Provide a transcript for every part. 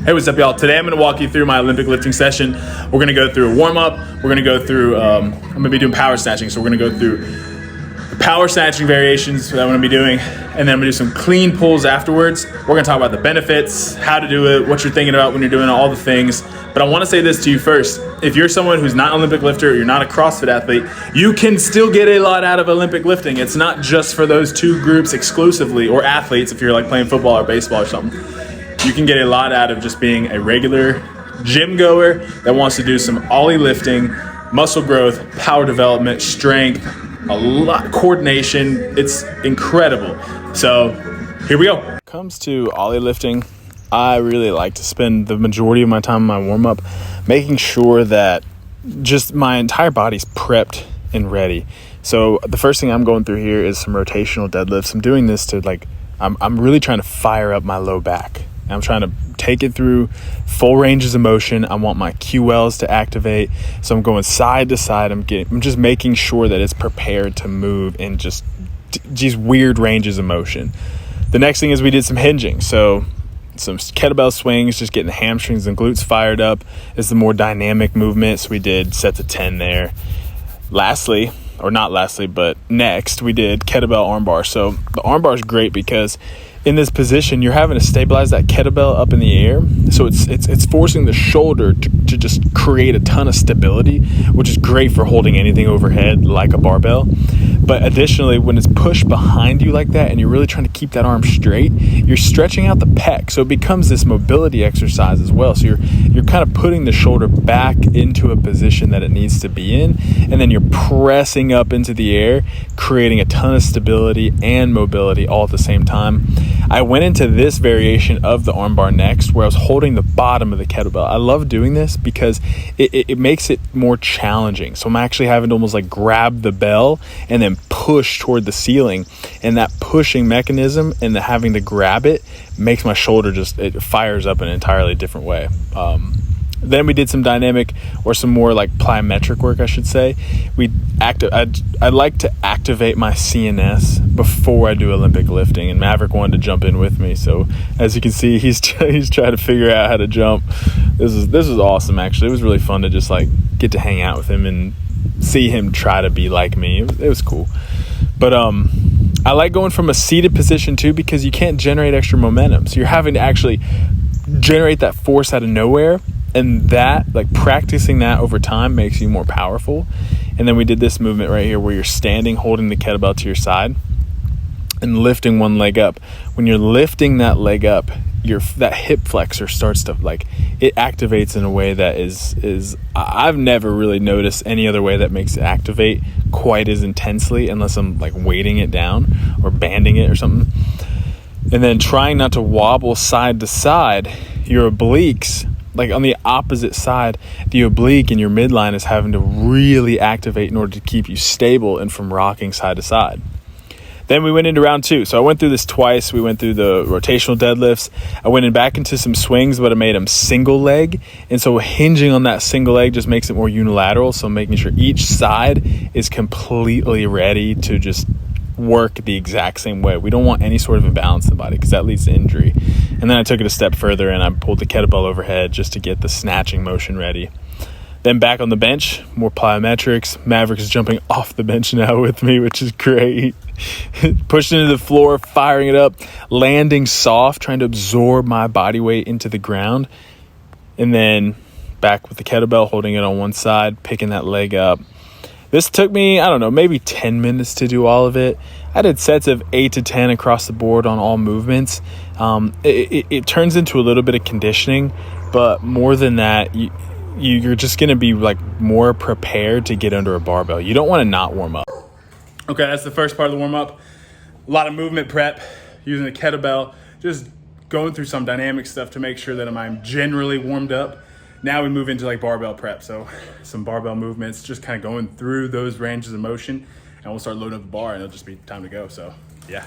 Hey, what's up, y'all? Today I'm going to walk you through my Olympic lifting session. We're going to go through a warm-up. We're going to go through, I'm going to be doing power snatching. So we're going to go through the power snatching variations that I'm going to be doing, and then I'm going to do some clean pulls afterwards. We're going to talk about the benefits, how to do it, what you're thinking about when you're doing all the things. But I want to say this to you first. If you're someone who's not an Olympic lifter, or you're not a CrossFit athlete, you can still get a lot out of Olympic lifting. It's not just for those two groups exclusively, or athletes if you're like playing football or baseball or something. You can get a lot out of just being a regular gym goer that wants to do some ollie lifting, muscle growth, power development, strength, a lot coordination. It's incredible. So here we go. When it comes to ollie lifting, I really like to spend the majority of my time in my warm-up making sure that just my entire body's prepped and ready. So the first thing I'm going through here is some rotational deadlifts. I'm doing this to I'm really trying to fire up my low back. I'm trying to take it through full ranges of motion. I want my QLs to activate. So I'm going side to side. I'm just making sure that it's prepared to move in just these weird ranges of motion. The next thing is we did some hinging. So some kettlebell swings, just getting the hamstrings and glutes fired up is the more dynamic movement. So we did sets of 10 there. Next, we did kettlebell armbar. So the armbar is great because in this position, you're having to stabilize that kettlebell up in the air. So it's forcing the shoulder to just create a ton of stability, which is great for holding anything overhead like a barbell. But additionally, when it's pushed behind you like that and you're really trying to keep that arm straight, you're stretching out the pec. So it becomes this mobility exercise as well. So you're kind of putting the shoulder back into a position that it needs to be in. And then you're pressing up into the air, creating a ton of stability and mobility all at the same time. I went into this variation of the armbar next where I was holding the bottom of the kettlebell. I love doing this because it makes it more challenging. So I'm actually having to almost like grab the bell and then push toward the ceiling. And that pushing mechanism and the having to grab it makes my shoulder it fires up in an entirely different way. Then we did some dynamic or some more like plyometric work, I should say. I like to activate my CNS before I do Olympic lifting, and Maverick wanted to jump in with me. So as you can see, he's trying to figure out how to jump. This is awesome, actually. It was really fun to just like get to hang out with him and see him try to be like me. It was cool. But I like going from a seated position too because you can't generate extra momentum. So you're having to actually generate that force out of nowhere. And that, like practicing that over time makes you more powerful. And then we did this movement right here where you're standing, holding the kettlebell to your side and lifting one leg up. When you're lifting that leg up, that hip flexor starts to it activates in a way that is I've never really noticed any other way that makes it activate quite as intensely unless I'm like weighting it down or banding it or something. And then trying not to wobble side to side, your obliques, like on the opposite side, the oblique in your midline is having to really activate in order to keep you stable and from rocking side to side. Then we went into round two. So I went through this twice. We went through the rotational deadlifts. I went back into some swings, but I made them single leg. And so hinging on that single leg just makes it more unilateral. So making sure each side is completely ready to just work the exact same way. We don't want any sort of imbalance in the body because that leads to injury. And then I took it a step further and I pulled the kettlebell overhead just to get the snatching motion ready. Then back on the bench, more plyometrics. Maverick is jumping off the bench now with me, which is great. Pushing into the floor, firing it up, landing soft, trying to absorb my body weight into the ground. And then back with the kettlebell, holding it on one side, picking that leg up. This took me, maybe 10 minutes to do all of it. I did sets of 8 to 10 across the board on all movements. It turns into a little bit of conditioning, but more than that, you're just going to be like more prepared to get under a barbell. You don't want to not warm up. Okay, that's the first part of the warm up. A lot of movement prep, using the kettlebell, just going through some dynamic stuff to make sure that I'm generally warmed up. Now we move into like barbell prep. So some barbell movements, just kind of going through those ranges of motion, and we'll start loading up the bar and it'll just be time to go. So yeah.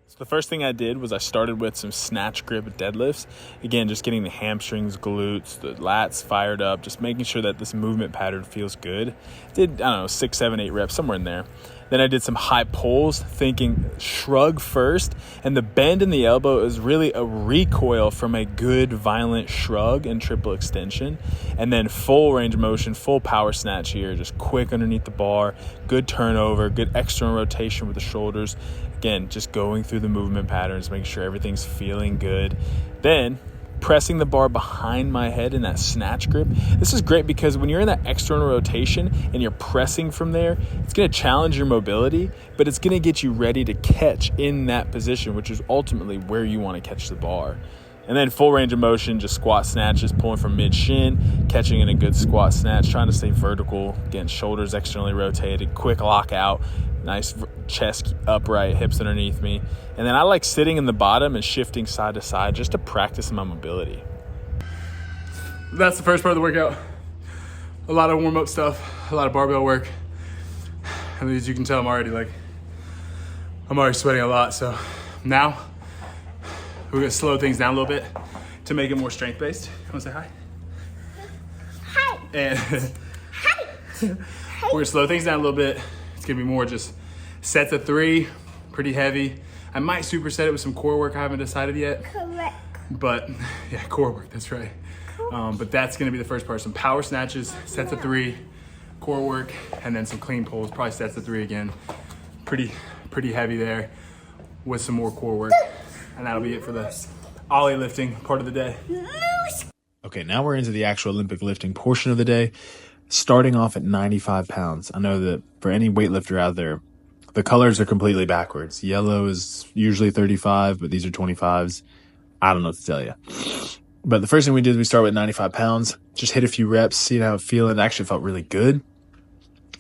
So the first thing I did was I started with some snatch grip deadlifts. Again, just getting the hamstrings, glutes, the lats fired up, just making sure that this movement pattern feels good. Did, 6, 7, 8 reps, somewhere in there. Then I did some high pulls, thinking shrug first. And the bend in the elbow is really a recoil from a good violent shrug and triple extension. And then full range of motion, full power snatch here, just quick underneath the bar, good turnover, good external rotation with the shoulders. Again, just going through the movement patterns, making sure everything's feeling good. Then pressing the bar behind my head in that snatch grip. This is great because when you're in that external rotation and you're pressing from there, it's going to challenge your mobility, but it's going to get you ready to catch in that position, which is ultimately where you want to catch the bar. And then full range of motion, just squat snatches, pulling from mid shin, catching in a good squat snatch, trying to stay vertical. Again, shoulders externally rotated, quick lockout, nice chest upright, hips underneath me. And then I like sitting in the bottom and shifting side to side just to practice my mobility. That's the first part of the workout. A lot of warm-up stuff, a lot of barbell work. And as you can tell, I'm already sweating a lot. So now we're gonna slow things down a little bit to make it more strength-based. You wanna say hi? Hi. And Hi. we're gonna slow things down a little bit. It's gonna be more just sets of 3, pretty heavy. I might superset it with some core work. I haven't decided yet. Correct. But yeah, core work, that's right. But that's gonna be the first part. Some power snatches, sets of 3, core work, and then some clean pulls, probably sets of 3 again. Pretty heavy there with some more core work. And that'll be it for the Ollie lifting part of the day. Okay, now we're into the actual Olympic lifting portion of the day, starting off at 95 pounds. I know that for any weightlifter out there, the colors are completely backwards. Yellow is usually 35, but these are 25s. I don't know what to tell you. But the first thing we did, we started with 95 pounds, just hit a few reps, see how it felt. It actually felt really good.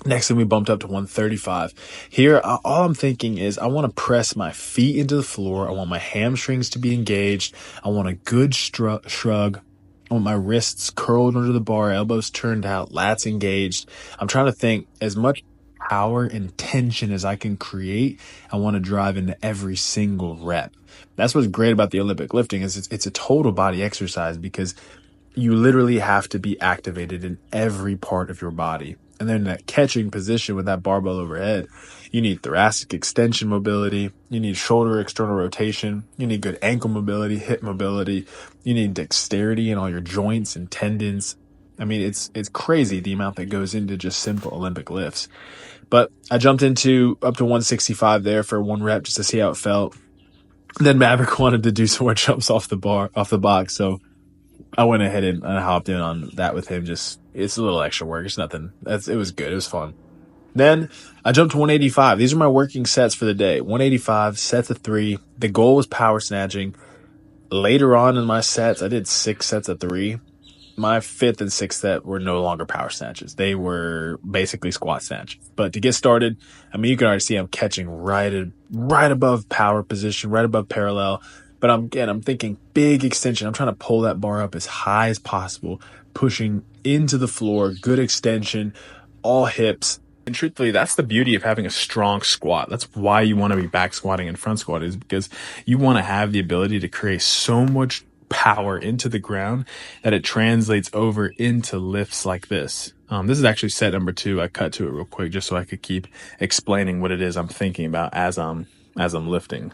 Next thing we bumped up to 135. Here, all I'm thinking is I want to press my feet into the floor. I want my hamstrings to be engaged. I want a good shrug. I want my wrists curled under the bar, elbows turned out, lats engaged. I'm trying to think as much power and tension as I can create. I want to drive into every single rep. That's what's great about the Olympic lifting is it's a total body exercise because you literally have to be activated in every part of your body. And then that catching position with that barbell overhead, you need thoracic extension mobility. You need shoulder external rotation. You need good ankle mobility, hip mobility. You need dexterity in all your joints and tendons. I mean, it's crazy the amount that goes into just simple Olympic lifts. But I jumped into up to 165 there for 1 rep just to see how it felt. Then Maverick wanted to do some more jumps off the box. So I went ahead and hopped in on that with him. Just, it's a little extra work. It's nothing. It was good. It was fun. Then I jumped to 185. These are my working sets for the day. 185, sets of 3. The goal was power snatching. Later on in my sets, I did 6 sets of 3. My 5th and 6th set were no longer power snatches. They were basically squat snatches. But to get started, I mean, you can already see I'm catching right above power position, right above parallel. But I'm thinking big extension. I'm trying to pull that bar up as high as possible, pushing into the floor, good extension, all hips. And truthfully, that's the beauty of having a strong squat. That's why you want to be back squatting and front squatting, is because you want to have the ability to create so much power into the ground that it translates over into lifts like this. This is actually set number 2. I cut to it real quick just so I could keep explaining what it is I'm thinking about as I'm lifting.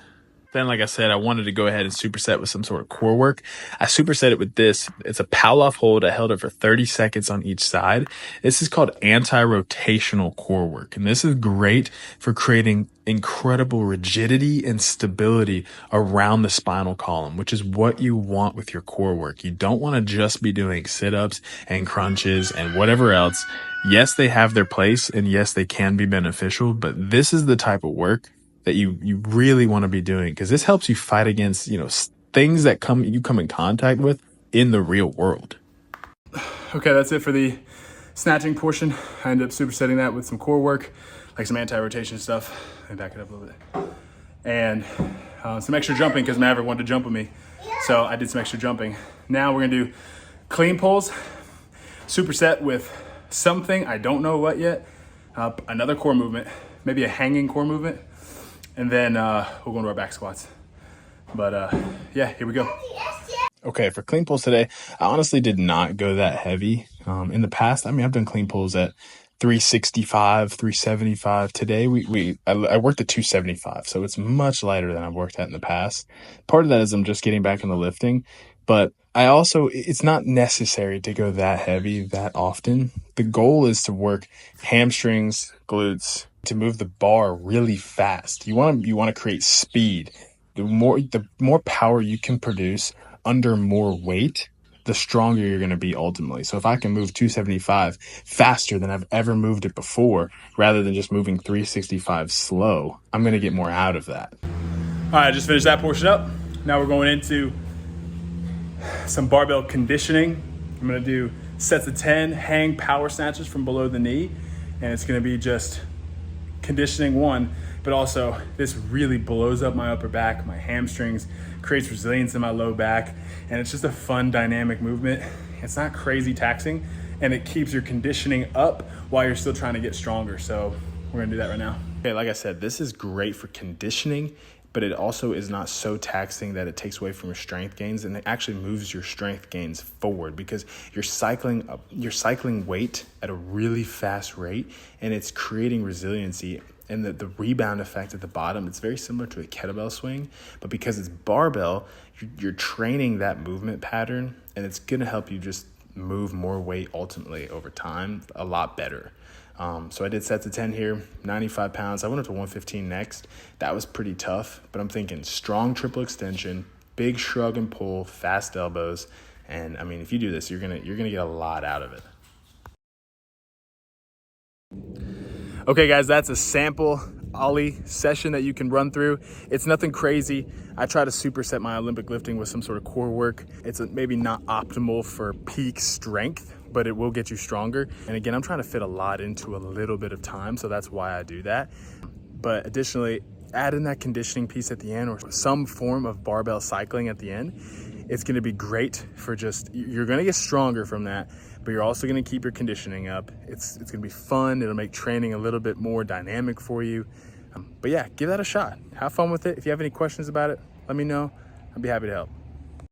Then, like I said, I wanted to go ahead and superset with some sort of core work. I superset it with this. It's a Pallof hold. I held it for 30 seconds on each side. This is called anti-rotational core work. And this is great for creating incredible rigidity and stability around the spinal column, which is what you want with your core work. You don't want to just be doing sit-ups and crunches and whatever else. Yes, they have their place, and yes, they can be beneficial, but this is the type of work that you really want to be doing, because this helps you fight against, things that you come in contact with in the real world. Okay, that's it for the snatching portion. I ended up supersetting that with some core work, like some anti-rotation stuff. Let me back it up a little bit. And some extra jumping because Maverick wanted to jump with me. So I did some extra jumping. Now we're gonna do clean pulls, superset with something, I don't know what yet, another core movement, maybe a hanging core movement. And then we'll go into our back squats. But yeah, here we go. Okay, for clean pulls today, I honestly did not go that heavy. In the past, I've done clean pulls at 365, 375. Today I worked at 275, so it's much lighter than I've worked at in the past. Part of that is I'm just getting back into lifting, but it's not necessary to go that heavy that often. The goal is to work hamstrings, glutes, to move the bar really fast. You want to create speed. The more power you can produce under more weight, the stronger you're going to be ultimately. So if I can move 275 faster than I've ever moved it before, rather than just moving 365 slow, I'm going to get more out of that. All right, I just finished that portion up. Now we're going into some barbell conditioning. I'm going to do sets of 10 hang power snatches from below the knee. And it's going to be just conditioning one, but also this really blows up my upper back, my hamstrings, creates resilience in my low back, and it's just a fun dynamic movement. It's not crazy taxing, and it keeps your conditioning up while you're still trying to get stronger. So we're gonna do that right now. Okay, like I said, this is great for conditioning, but it also is not so taxing that it takes away from your strength gains, and it actually moves your strength gains forward because you're cycling weight at a really fast rate, and it's creating resiliency. And the rebound effect at the bottom, it's very similar to a kettlebell swing, but because it's barbell, you're training that movement pattern, and it's going to help you just move more weight ultimately over time a lot better. So I did sets of 10 here, 95 pounds. I went up to 115 next. That was pretty tough, but I'm thinking strong triple extension, big shrug and pull, fast elbows. And I mean, if you do this, you're gonna get a lot out of it. Okay guys, that's a sample Ollie session that you can run through. It's nothing crazy. I try to superset my Olympic lifting with some sort of core work. It's maybe not optimal for peak strength, but it will get you stronger. And again, I'm trying to fit a lot into a little bit of time, so that's why I do that. But additionally, add in that conditioning piece at the end or some form of barbell cycling at the end. It's gonna be great for you're gonna get stronger from that, but you're also gonna keep your conditioning up. It's gonna be fun. It'll make training a little bit more dynamic for you. But yeah, give that a shot. Have fun with it. If you have any questions about it, let me know. I'd be happy to help.